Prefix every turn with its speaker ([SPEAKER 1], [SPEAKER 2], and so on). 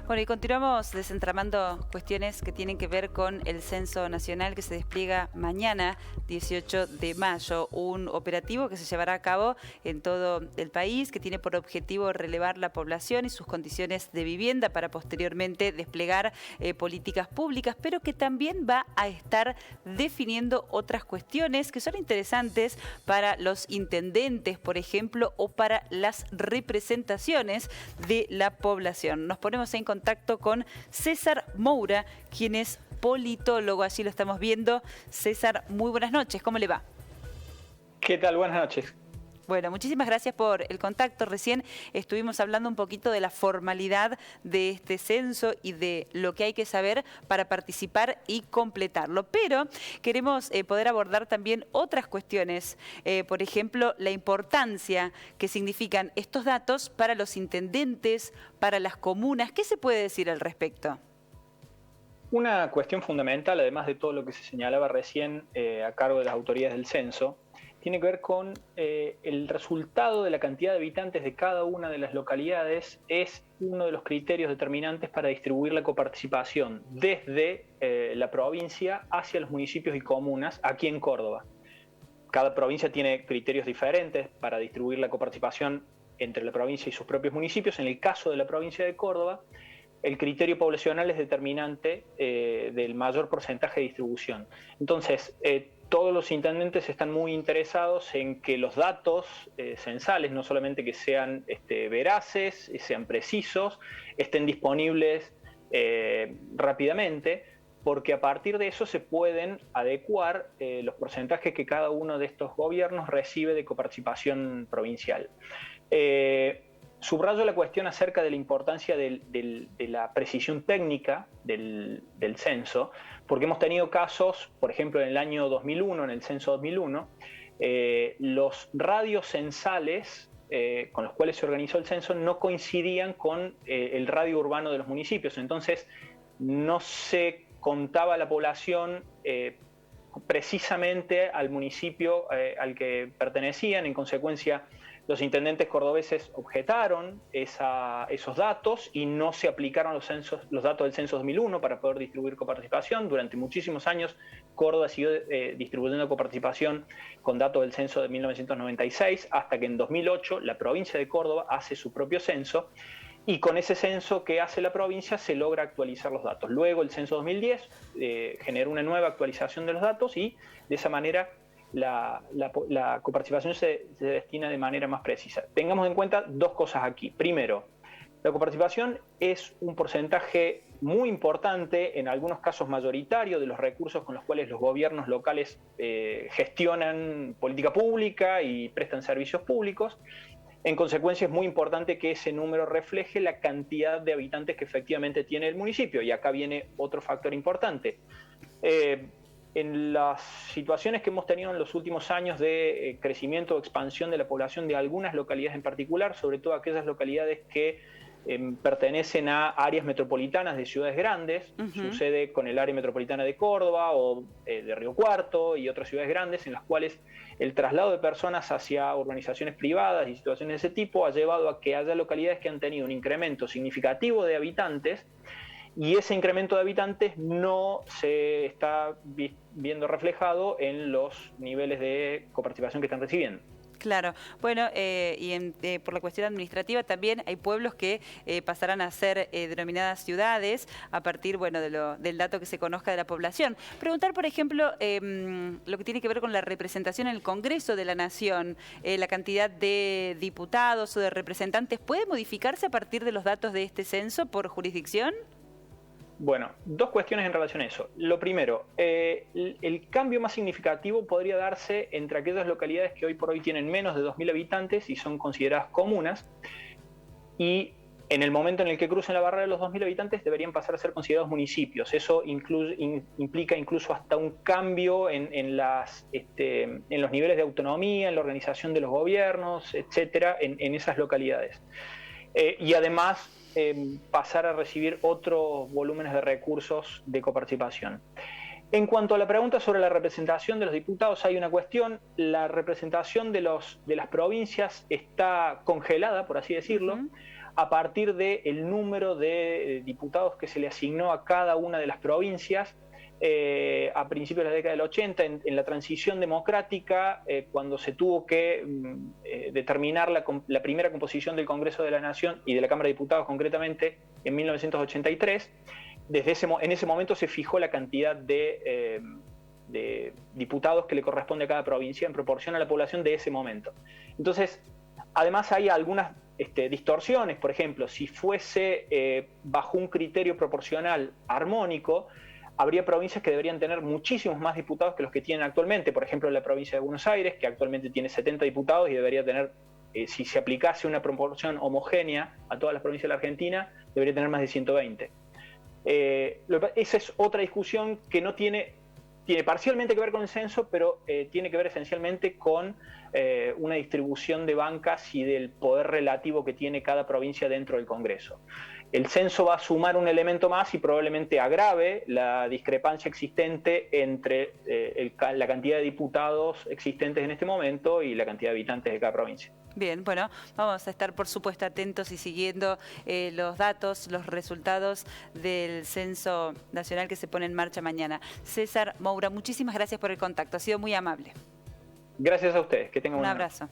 [SPEAKER 1] Bueno, y continuamos desentramando cuestiones que tienen que ver con el Censo Nacional que se despliega mañana, 18 de mayo, un operativo que se llevará a cabo en todo el país, que tiene por objetivo relevar la población y sus condiciones de vivienda para posteriormente desplegar políticas públicas, pero que también va a estar definiendo otras cuestiones que son interesantes para los intendentes, por ejemplo, o para las representaciones de la población. Nos ponemos en contacto con César Moura, quien es politólogo, allí lo estamos viendo. César, muy buenas noches, ¿cómo le va?
[SPEAKER 2] ¿Qué tal? Buenas noches.
[SPEAKER 1] Bueno, muchísimas gracias por el contacto. Recién estuvimos hablando un poquito de la formalidad de este censo y de lo que hay que saber para participar y completarlo. Pero queremos poder abordar también otras cuestiones, por ejemplo, la importancia que significan estos datos para los intendentes, para las comunas. ¿Qué se puede decir al respecto?
[SPEAKER 2] Una cuestión fundamental, además de todo lo que se señalaba recién a cargo de las autoridades del censo, tiene que ver con el resultado de la cantidad de habitantes de cada una de las localidades. Es uno de los criterios determinantes para distribuir la coparticipación desde la provincia hacia los municipios y comunas aquí en Córdoba. Cada provincia tiene criterios diferentes para distribuir la coparticipación entre la provincia y sus propios municipios. En el caso de la provincia de Córdoba, el criterio poblacional es determinante del mayor porcentaje de distribución. Entonces, todos los intendentes están muy interesados en que los datos censales, no solamente que sean veraces, sean precisos, estén disponibles rápidamente, porque a partir de eso se pueden adecuar los porcentajes que cada uno de estos gobiernos recibe de coparticipación provincial. Subrayo la cuestión acerca de la importancia de la precisión técnica del censo, porque hemos tenido casos, por ejemplo, en el año 2001, en el censo 2001, los radios censales con los cuales se organizó el censo no coincidían con el radio urbano de los municipios. Entonces, no se contaba la población precisamente al municipio al que pertenecían. En consecuencia, los intendentes cordobeses objetaron esos datos y no se aplicaron los datos del censo 2001 para poder distribuir coparticipación. Durante muchísimos años, Córdoba siguió distribuyendo coparticipación con datos del censo de 1996, hasta que en 2008 la provincia de Córdoba hace su propio censo, y con ese censo que hace la provincia se logra actualizar los datos. Luego el censo 2010 generó una nueva actualización de los datos y de esa manera la coparticipación se destina de manera más precisa. Tengamos en cuenta dos cosas aquí. Primero, la coparticipación es un porcentaje muy importante, en algunos casos mayoritario, de los recursos con los cuales los gobiernos locales gestionan política pública y prestan servicios públicos. En consecuencia, es muy importante que ese número refleje la cantidad de habitantes que efectivamente tiene el municipio. Y acá viene otro factor importante. En las situaciones que hemos tenido en los últimos años de crecimiento o expansión de la población de algunas localidades en particular, sobre todo aquellas localidades que pertenecen a áreas metropolitanas de ciudades grandes, sucede con el área metropolitana de Córdoba o de Río Cuarto y otras ciudades grandes en las cuales el traslado de personas hacia urbanizaciones privadas y situaciones de ese tipo ha llevado a que haya localidades que han tenido un incremento significativo de habitantes, y ese incremento de habitantes no se está viendo reflejado en los niveles de coparticipación que están recibiendo.
[SPEAKER 1] Claro, bueno, por la cuestión administrativa también hay pueblos que pasarán a ser denominadas ciudades a partir, bueno, del dato que se conozca de la población. Preguntar, por ejemplo, lo que tiene que ver con la representación en el Congreso de la Nación, la cantidad de diputados o de representantes, ¿puede modificarse a partir de los datos de este censo por jurisdicción?
[SPEAKER 2] Bueno, dos cuestiones en relación a eso. Lo primero, el cambio más significativo podría darse entre aquellas localidades que hoy por hoy tienen menos de 2.000 habitantes y son consideradas comunas, y en el momento en el que crucen la barrera de los 2.000 habitantes deberían pasar a ser considerados municipios. Eso implica incluso hasta un cambio en los niveles de autonomía, en la organización de los gobiernos, etcétera, en esas localidades. Y además pasar a recibir otros volúmenes de recursos de coparticipación. En cuanto a la pregunta sobre la representación de los diputados, hay una cuestión. La representación de las provincias está congelada, por así decirlo. a partir del número de diputados que se le asignó a cada una de las provincias a principios de la década del 80, en la transición democrática, cuando se tuvo que determinar la primera composición del Congreso de la Nación y de la Cámara de Diputados concretamente en 1983. En ese momento se fijó la cantidad de diputados que le corresponde a cada provincia en proporción a la población de ese momento. Entonces, además hay algunas distorsiones. Por ejemplo, si fuese bajo un criterio proporcional armónico, habría provincias que deberían tener muchísimos más diputados que los que tienen actualmente. Por ejemplo, la provincia de Buenos Aires, que actualmente tiene 70 diputados y debería tener, si se aplicase una proporción homogénea a todas las provincias de la Argentina, debería tener más de 120. Esa es otra discusión que no tiene parcialmente que ver con el censo, pero tiene que ver esencialmente con una distribución de bancas y del poder relativo que tiene cada provincia dentro del Congreso. El censo va a sumar un elemento más y probablemente agrave la discrepancia existente entre la cantidad de diputados existentes en este momento y la cantidad de habitantes de cada provincia.
[SPEAKER 1] Bien, bueno, vamos a estar por supuesto atentos y siguiendo los datos, los resultados del Censo Nacional que se pone en marcha mañana. César Moura, muchísimas gracias por el contacto, ha sido muy amable.
[SPEAKER 2] Gracias a ustedes, que tengan
[SPEAKER 1] un abrazo.